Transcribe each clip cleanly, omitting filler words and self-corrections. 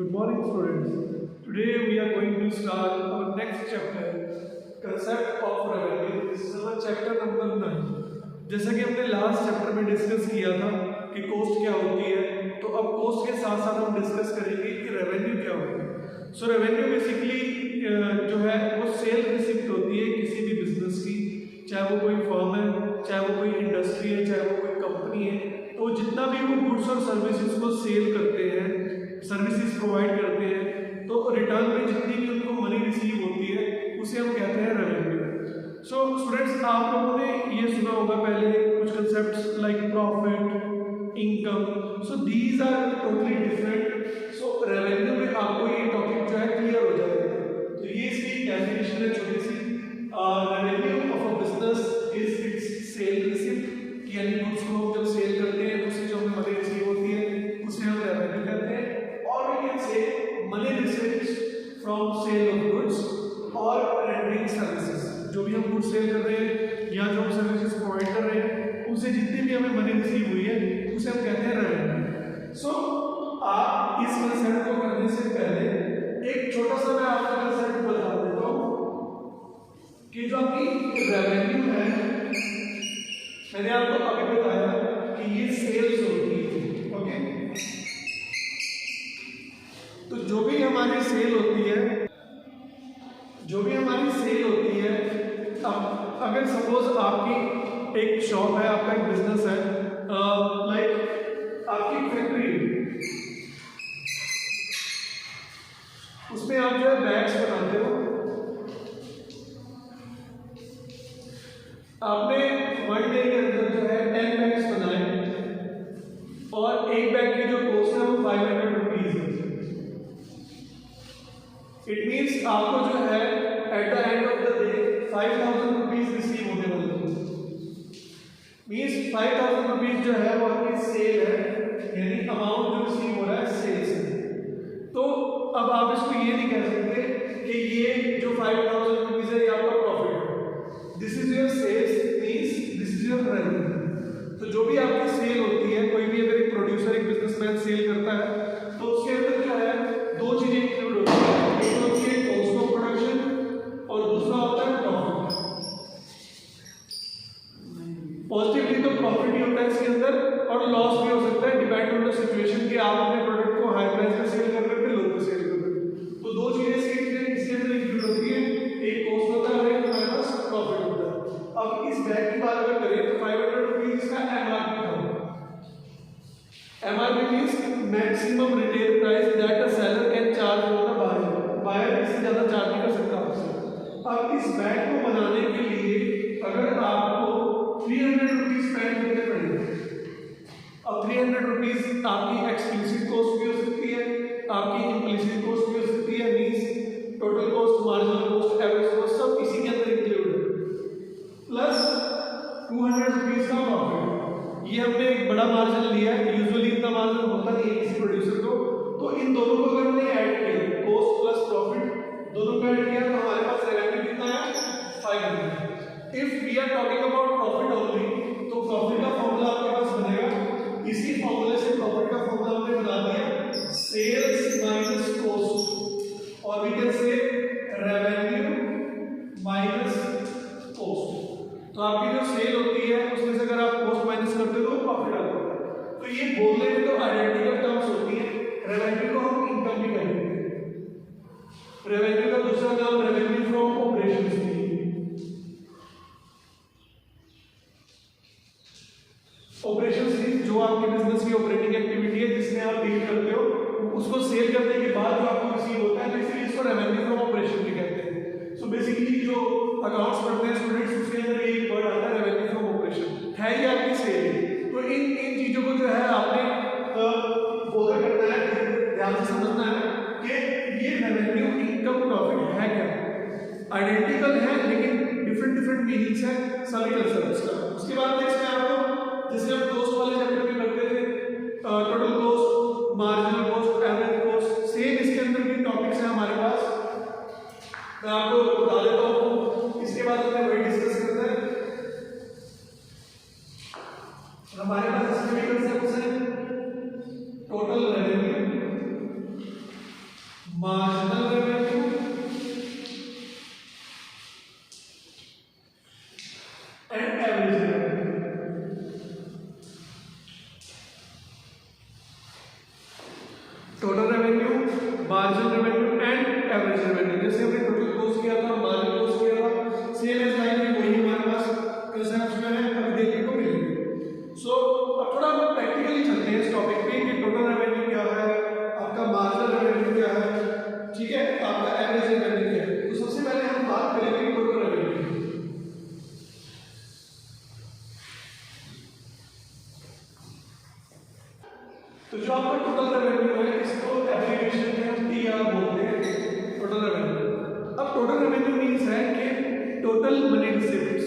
Good morning, students. Today we are going to start our next chapter, concept of revenue. This is our chapter number 9. जैसा कि हमने last chapter में discuss किया था कि cost क्या होती है, तो अब कॉस्ट के साथ साथ हम डिस्कस करेंगे कि रेवेन्यू क्या होता है। सो रेवेन्यू बेसिकली जो है वो सेल रिसिप्ट होती है किसी भी बिजनेस की, चाहे वो कोई फर्म है, चाहे वो कोई इंडस्ट्री है, चाहे वो कोई कंपनी है। तो जितना भी वो गुड्स और सर्विसेज को सेल करते हैं, सर्विसेज प्रोवाइड करते हैं, तो रिटर्न में जितनी भी उनको मनी रिसीव होती है उसे हम कहते हैं रेवेन्यू। सो स्टूडेंट्स, आप लोगों ने ये सुना होगा पहले कुछ concepts like profit, income. So these are totally different. So revenue में आपको ये टॉपिक जो है क्लियर हो जाएगा। तो ये इसकी डेफिनेशन है छोटी सी। Revenue of a business is its sale receipt, यानी गुड्स को हम जब सेल करते हैं उससे जो हमें मनी रिसीव होती है उसे हम रेवेन्यू कहते हैं। और we can say money received from sale of goods और रेंडरिंग सर्विसेज। जो भी हम गुड्स सेल कर रहे हैं या जो हम सर्विसेज प्रोवाइड कर रहे हैं उनसे जितनी भी हमें मनी रिसीव हुई है उसे हम कहते हैं रेवेन्यू। सो आप इस कंसेप्ट को करने से पहले एक छोटा सा मैं आपको कंसेप्ट बता देता हूँ कि जो आपकी रेवेन्यू है, मैंने आपको अभी बताया कि ये सेल्स होती है। ओके, तो जो भी हमारी सेल होती है, अब अगर सपोज आपकी एक शॉप है, आपका एक बिजनेस है, लाइक आपकी फैक्ट्री, उसमें आप जो है बैग्स बनाते हो। आपने वन डे के अंदर जो है 10 बैग्स बनाए और एक बैग की जो कॉस्ट है वो 500 रुपीज है। इट मीन्स आपको जो है at the end of the day 5000 rupees receive होने वाले हैं। मीन्स 5000 रुपीज जो है वो आपकी सेल है, यानी अमाउंट जो रिसीव हो रहा है सेल से। तो अब आप इसको ये नहीं कह सकते कि ये जो 5000 रुपीज है ये आपका प्रॉफिट है। This is your sales, means this is your revenue. तो जो भी आपकी सेल होती है, कोई भी अगर एक प्रोड्यूसर, एक बिजनेसमैन सेल करता है तो उसके अंदर जो है दो चीजें इंक्लूड होती है। एक होती है कॉस्ट ऑफ प्रोडक्शन और दूसरा होता है प्रॉफिट। पॉजिटिवली तो प्रॉफिट ही होता है इसके अंदर, और लॉस भी हो सकता है, डिपेंड ऑन द सिचुएशन कि आप अपने प्रोडक्ट को हाई प्राइस पे सेल कर रहे हो, लो पे सेल कर रहे हो। तो दो चीजें इसके अंदर इंक्लूड होती है, एक कॉस्ट होता है और एक हमारे पास प्रॉफिट होता है। अब इस बैग की बात अगर करें तो 500 रुपीज इसका एमआरपी था। MRP means maximum retail price that a seller can charge for the buyer. Buyer इससे ज्यादा चार्ज नहीं कर सकता आपसे। अब इस बैग को बनाने के लिए अगर आपको 300 रुपीज स्पेंड करने पड़ेंगे। अब 300 रुपीज आपकी एक्सक्लूसिव कॉस्ट भी हो सकती है, आपकी इम्प्लिसिट कॉस्ट भी हो सकती है, means total cost, marginal cost, average cost सब इसी के अंदर इंक्लूड है, प्लस 200 रुपीज का प्रॉफिट। ये हमने एक बड़ा मार्जिन लिया है, यूजुअली इतना मार्जिन होता नहीं है किसी प्रोड्यूसर को। तो इन दोनों को अगर हमने ऐड किया, कॉस्ट प्लस प्रॉफिट, दोनों को ऐड किया तो हमारे पास रेवेन्यू कितना है 500। If we are talking about profit only, तो प्रॉफिट का फॉर्मूला आपके पास बनेगा, इसी फॉर्मूले से प्रॉफिट का फॉर्मूला हमने बना दिया, सेल्स माइनस कॉस्ट, और we can say revenue minus cost. तो आपकी जो सेल होती है उसमें से अगर आप कॉस्ट माइनस करते हो तो प्रॉफिट आता है। तो ये बोलने में तो आइडेंटिकल टर्म्स होती है। रेवेन्यू को हम इनकम भी कहेंगे। रेवेन्यू का दूसरा नाम रेवेन्यू फ्रॉम ऑपरेशंस भी है। ऑपरेशंस जो आपके बिजनेस की ऑपरेटिंग एक्टिविटी है जिसमें आप डील करते हो, उसको सेल करने के बाद जो आपको रिसीव होता है, तो इसलिए इसको रेवेन्यू फ्रॉम ऑपरेशन भी कहते हैं। सो बेसिकली जो अकाउंट्स पढ़ते हैं स्टूडेंट्स, उसके अंदर एक वर्ड आता है रेवेन्यू फ्रॉम ऑपरेशन, है ये आपकी सेल। तो इन चीजों को जो है आपने बोधर करना है, ध्यान से समझना है कि ये रेवेन्यू, इनकम, प्रॉफिट है क्या, आइडेंटिकल है लेकिन डिफरेंट मीनिंग्स है सभी कंसेप्ट्स का। उसके बाद नेक्स्ट है आपको, जैसे हम कॉस्ट वाले चैप्टर में करते थे, total cost, marginal cost, average cost, same इसके अंदर भी टॉपिक्स हैं हमारे पास। मैं आपको बता देता हूँ, इसके बाद हमें वही डिस्कस करना है। हमारे पास इसमें भी कंसेप्ट्स हैं, total revenue, marginal revenue and average revenue. Total revenue, marginal revenue and average revenue. जैसे हमने टोटल क्लोज किया था, मार्जिनल क्लोज किया था, सेम एज लाइक वही हमारे पास कंसेप्ट में है, अभी देखने को मिलेंगे। सो अब थोड़ा हम प्रैक्टिकली चलते हैं इस टॉपिक पे कि टोटल रेवेन्यू क्या है, आपका मार्जिनल रेवेन्यू क्या है, ठीक है, आपका एवरेज रेवेन्यू क्या है। तो सबसे पहले हम बात करेंगे टोटल रेवेन्यू। तो जो आपका टोटल रेवेन्यू है इसको एब्रिविएशन में हम टीआर बोलते हैं, टोटल रेवेन्यू। अब टोटल रेवेन्यू मींस है कि total money receiveds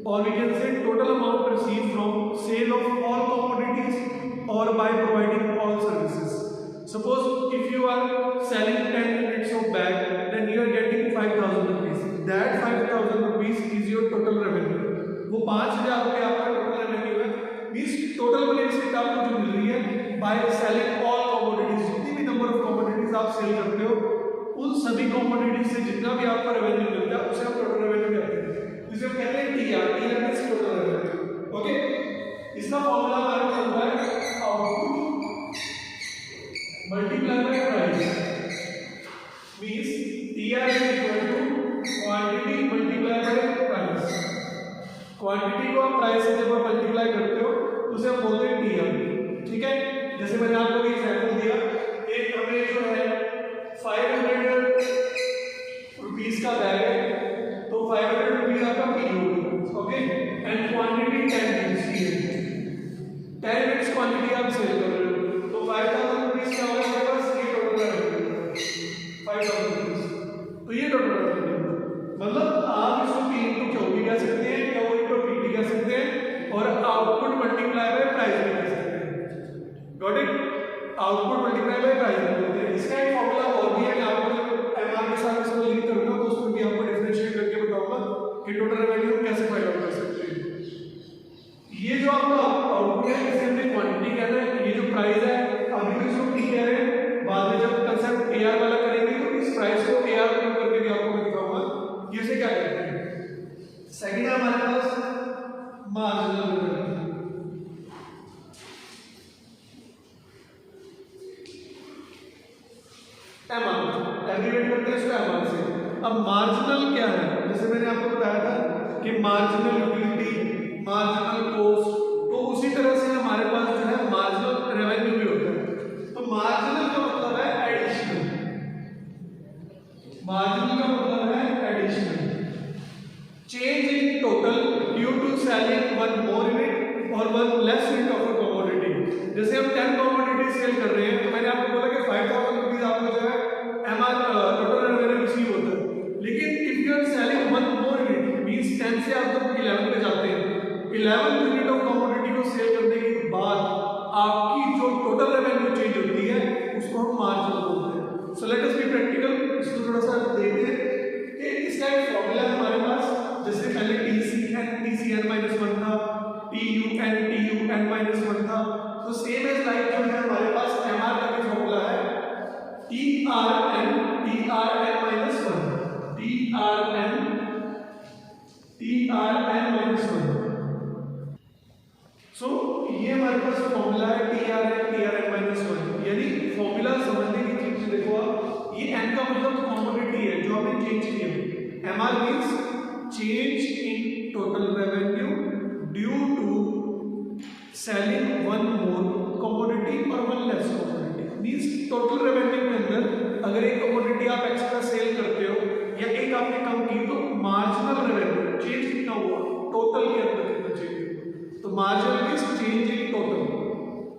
or we can say total amount received from sale of all commodities or by providing all services. Suppose if you are selling 10 units of bag, then you are getting 5,000 rupees. That 5,000 rupees is your total revenue. वो 5,000 रुपये आपका total revenue है, means total money received आपको जो मिल रही है by selling all commodities, जितनी भी नंबर ऑफ कमोडिटीज आप सेल करते हो उन सभी कमोडिटीज से जितना भी आपका रेवेन्यू मिलता है उसे हम टोटल रेवेन्यू कहते हैं। इसे हम कहते हैं TR, TR means total revenue. Okay, इसका फॉर्मूला हमारे पास होता है output multiply by price, means TR is equal to quantity multiply by price. Quantity को आप प्राइस से जब आप मल्टीप्लाई करते हो तो उसे हम बोलते हैं टीआर, ठीक है। जैसे मैंने आपको एक एग्जांपल दिया, एक हमें जो है 500 रुपीस का बैग है, तो 500 रुपीस आपका PO, okay, and quantity 10 units की है, 10 यूनिट्स क्वांटिटी आप सेल कर रहे हो, तो 5000 रुपीस क्या होगा आपके पास, ये टोटल रेवेन्यू 5000 रुपीस। तो ये टोटल रेवेन्यू, मतलब आप इसको पी इनटू क्यू भी कह सकते हैं, क्यू इनटू पी भी कह सकते हैं, और आउटपुट मल्टीप्लाई बाय प्राइस भी कह सकते हैं। Got it, output multiply by price बोलते हैं। इसका एक फॉर्मूला और भी है, मैं आपको एमआर के साथ इसको लिंक करूंगा तो उसमें भी आपको डिफरेंशिएट करके बताऊंगा कि टोटल रेवेन्यू कैसे फाइंड आउट कर सकते हैं। ये जो आपका आउटपुट है इसे हमने क्वांटिटी कहते हैं, ये जो प्राइस है अभी तो इसको टी कह रहे हैं, बाद में जब कंसेप्ट एआर वाला करेंगे तो इस प्राइस को एआर करके भी आपको मैं दिखाऊंगा कि इसे क्या कहते हैं। सेकंड है हमारे पास मार्जिनल रेवेन्यू। एमआर एग्रीगेट करते हैं इसको एमआर से। अब मार्जिनल क्या है, जैसे मैंने आपको बताया था कि मार्जिनल यूटिलिटी, मार्जिनल कॉस्ट, तो उसी तरह से हमारे पास जो है मार्जिनल रेवेन्यू भी होता है। तो मार्जिनल का मतलब है एडिशनल, मार्जिनल का मतलब है additional, change in total due to selling one more unit और one less unit of a commodity. जैसे हम 10 कमोडिटी सेल कर रहे हैं तो मैंने आपको बोला कि 5000 रुपीस आपको जो है एमआर टोटल रेवेन्यू रिसीव होता है, लेकिन if you are selling one more unit means 10 से आप जब 11 पे जाते हैं, 11 यूनिट ऑफ कमोडिटी को सेल करने के बाद आपकी जो टोटल रेवेन्यू चेंज होती है उसको हम मार्जिन बोलते हैं। So let us be practical, इसको थोड़ा सा देखते हैं कि इसका एक फॉर्मूला है हमारे पास। जैसे पहले TCN -1 था, TUN -1 था, तो सेम एज लाइक जो है हमारे पास एमआर का भी फॉर्मूला है TRN -1। सो ये हमारे पास फॉर्मूला है TRN -1, यानी फॉर्मूला समझने की चीज देखो आप, ये N का मतलब कमोडिटी है जो हमने चेंज किया। MR means change in total revenue due to selling one more commodity और one less commodity. Means total revenue के अंदर अगर एक कमोडिटी आप एक्स्ट्रा सेल करते हो या एक आपने कम की तो मार्जिनल रेवेन्यू चेंज कितना हुआ, टोटल के अंदर कितना चेंज हुआ। तो marginal means change in total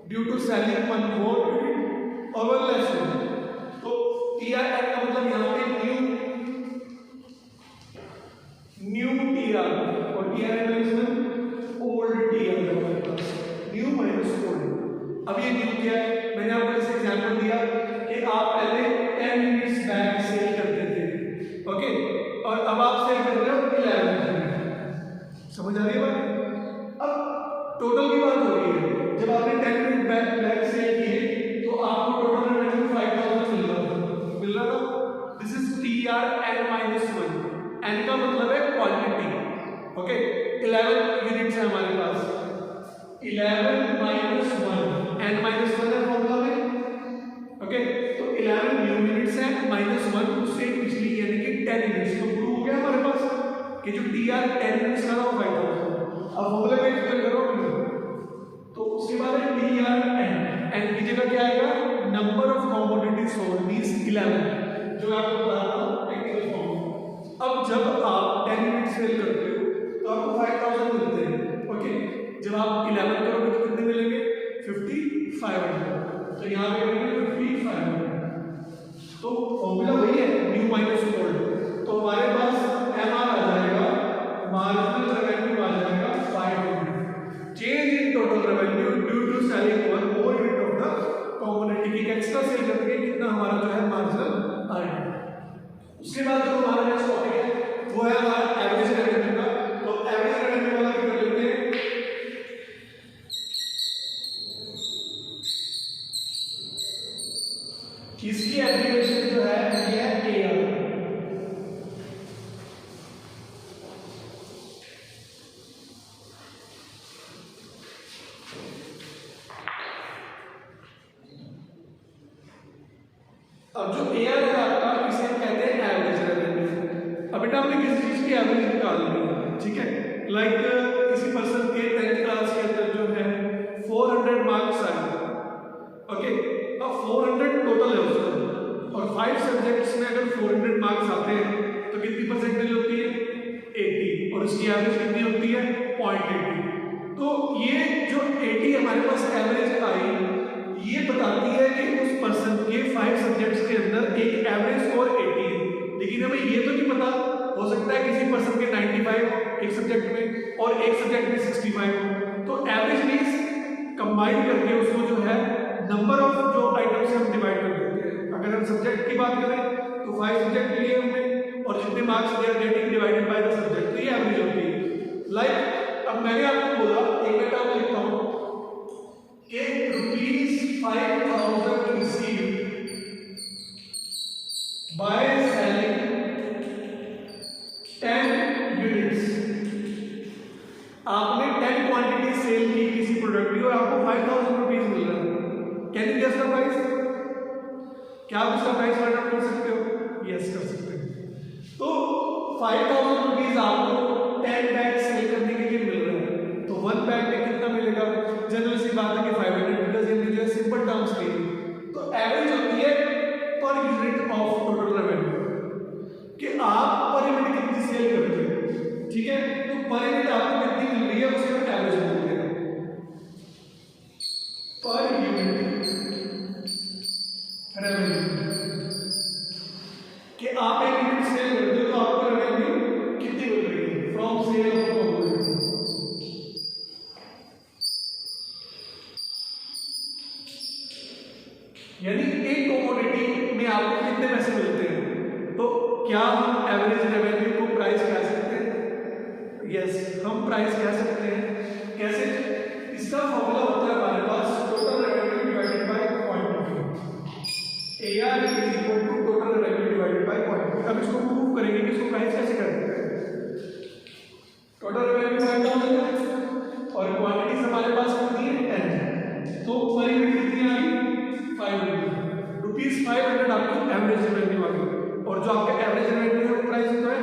due to selling one more unit और वन लेस यूनिट। तो TRN का मतलब यहाँ पे न्यू TR और TRN मींस ओल्ड TR हमारे पास, न्यू माइनस ओल्ड। अब ये न्यू क्या है, मैंने आपको जैसे एग्जांपल दिया कि आप पहले 10 यूनिट्स बैग सेल करते थे, ओके, और अब आप सेल कर रहे हो 11। समझ आ रही है बात? अब टोटल की बात हो रही है, जब आपने 10 यूनिट बैग सेल किए तो आपको टोटल रेवेन्यू 5000 मिल रहा n माइनस वन है फॉर्मूला में, ओके। तो 11 न्यू यूनिट्स है माइनस वन उससे पिछली यानी कि 10 यूनिट्स, तो प्रूव हो गया हमारे पास कि जो टी आर 10 यूनिट्स का था वो 5000। अब फॉर्मूले में एक्सप्लेन करो, तो उसके बाद है टी आर एन की जगह क्या आएगा, number of commodity sold means 11, जो मैं आपको बता रहा हूं टेक्निकल फॉर्मूला। अब जब आप 10 यूनिट सेल करते हो तो आपको 5000 मिलते हैं, ओके। जब आप 11 करोगे तो कितने मिलेंगे, 5500। तो यहाँ पे मिलेंगे 5500। तो फॉर्मूला वही है न्यू माइनस ओल्ड। तो हमारे पास एम आर आ जाएगा, मार्जिनल रेवेन्यू आ जाएगा 500। Change in total revenue due to selling one more unit of the commodity की एक्स्ट्रा सेल करके कितना हमारा जो है मार्जिनल आएगा। उसके बाद जो हमारा नेक्स्ट टॉपिक है वो है हमारा एवरेज रेवेन्यू का। तो एवरेज रेवेन्यू वाला भी कर लेते हैं। इसकी एप्लीकेशन जो है ये है एआर। अब जो एआर है आपका इसे हम कहते हैं एवरेज रेवेन्यू। अब बेटा हमने किसी चीज की एवरेज निकालनी है, ठीक है। लाइक किसी पर्सन के 10th क्लास के अंदर जो है 400 मार्क्स आए, ओके। अब 400 टोटल है उसका और 5 सब्जेक्ट्स में अगर 400 मार्क्स आते हैं तो कितनी परसेंटेज होती है, 80, और उसकी एवरेज कितनी होती है, 0.80। तो ये जो 80 हमारे पास एवरेज आई ये बताती है कि उस पर्सन के 5 सब्जेक्ट्स के अंदर एक एवरेज स्कोर 80 है। लेकिन हमें ये तो नहीं पता, हो सकता है किसी पर्सन के 95 एक सब्जेक्ट में और एक सब्जेक्ट में 65। तो एवरेज मींस कंबाइन करके उसको जो है नंबर ऑफ जो आइटम से हम डिवाइड कर देते हैं। अगर हम सब्जेक्ट की बात करें तो 5 सब्जेक्ट लिए हमने और जितने marks they are getting divided by the subject, तो ये एवरेज होती है। लाइक अब मैंने आपको बोला, एक मिनट आप लिखता हूं कि ₹5000 received by selling 10 units। आपने 10 क्वांटिटी सेल की किसी प्रोडक्ट की और आपको 5000 रुपीज मिल रहा है। Can you guess the price? क्या आप उसका प्राइस फाइंड आउट कर सकते हो? यस कर सकते हो। तो 5000 रुपीज आपको 10 बैग सेल करने के लिए मिल रहा है, तो 1 बैग में कितना मिलेगा? जनरल सी बात है कि 500, बिकॉज हमने जो है सिंपल टर्म्स ली। तो एवरेज होती है per unit of total revenue, कि आप पर यूनिट कितनी सेल करते हो, ठीक है। तो पर यूनिट आपको कितनी मिल रही है उसे हम एवरेज बोलते हैं, पर यूनिट रेवेन्यू। कि आप एक यूनिट सेल करते हो तो आपको रेवेन्यू कितनी मिल रही है फ्रॉम सेल ऑफ कमोडिटी। यानी एक कमोडिटी में आपको कितने पैसे मिलते हैं। तो क्या हम एवरेज रेवेन्यू को प्राइस कह सकते हैं? यस, हम प्राइस कह सकते हैं। कैसे? इसका फॉर्मूला होता है हमारे पास total revenue divided by quantity. AR is equal to total revenue divided by quantity. अब इसको प्रूव करेंगे कि इसको प्राइस कैसे करते हैं। टोटल रेवेन्यू 5000 है और क्वांटिटीज हमारे पास कितनी है, 10। तो पर यूनिट कितनी आ गई, 500 रुपीज। 500 आपकी एवरेज रेवेन्यू आ गई। और जो आपका एवरेज रेवेन्यू है वो प्राइस तो है,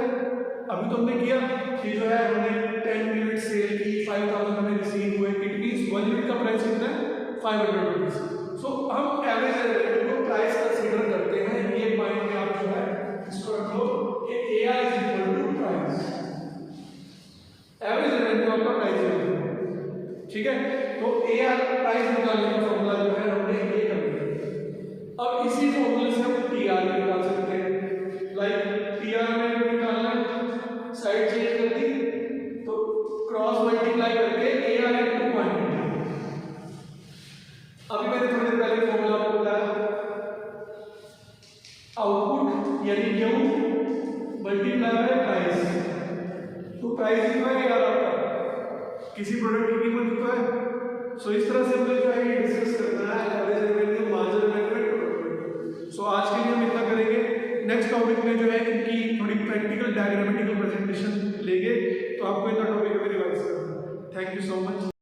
अभी तो हमने किया कि जो है हमने 10 यूनिट सेल की, 5000 हमें रिसीव हुए, इट मींस 1 यूनिट का प्राइस कितना है, 500 रुपीज। सो हम एवरेज रेवेन्यू को प्राइस कंसीडर करते हैं। ये माइंड में आप जो है इसको रखो कि AR is equal to price. Average revenue आपका प्राइस है, ठीक है। तो एआर प्राइस निकालने का फॉर्मूला जो है हमने ये कर दिया। अब इसी फॉर्मूले से हम टीआर निकाल सकते हैं। लाइक टीआर में निकालना साइड चेंज कर दी तो क्रॉस मल्टीप्लाई करके एआर इनटू क्वांटिटी। अभी मैंने थोड़ी देर पहले फॉर्मूला आपको बताया, आउटपुट यानी क्यू मल्टीप्लाई बाय प्राइस। तो प्राइस ही तो है यार आपका, किसी प्रोडक्ट की कीमत तो है। सो इस तरह से हमें जो है डिस्कस करना है एवरेज रेवेन्यू, मार्जिनल रेवेन्यू। सो आज के लिए हम इतना करेंगे। नेक्स्ट टॉपिक में जो है इनकी थोड़ी प्रैक्टिकल डायग्रामेटिकल प्रेजेंटेशन लेंगे, तो आपको इतना टॉपिक अभी रिवाइज करना है। Thank you so much.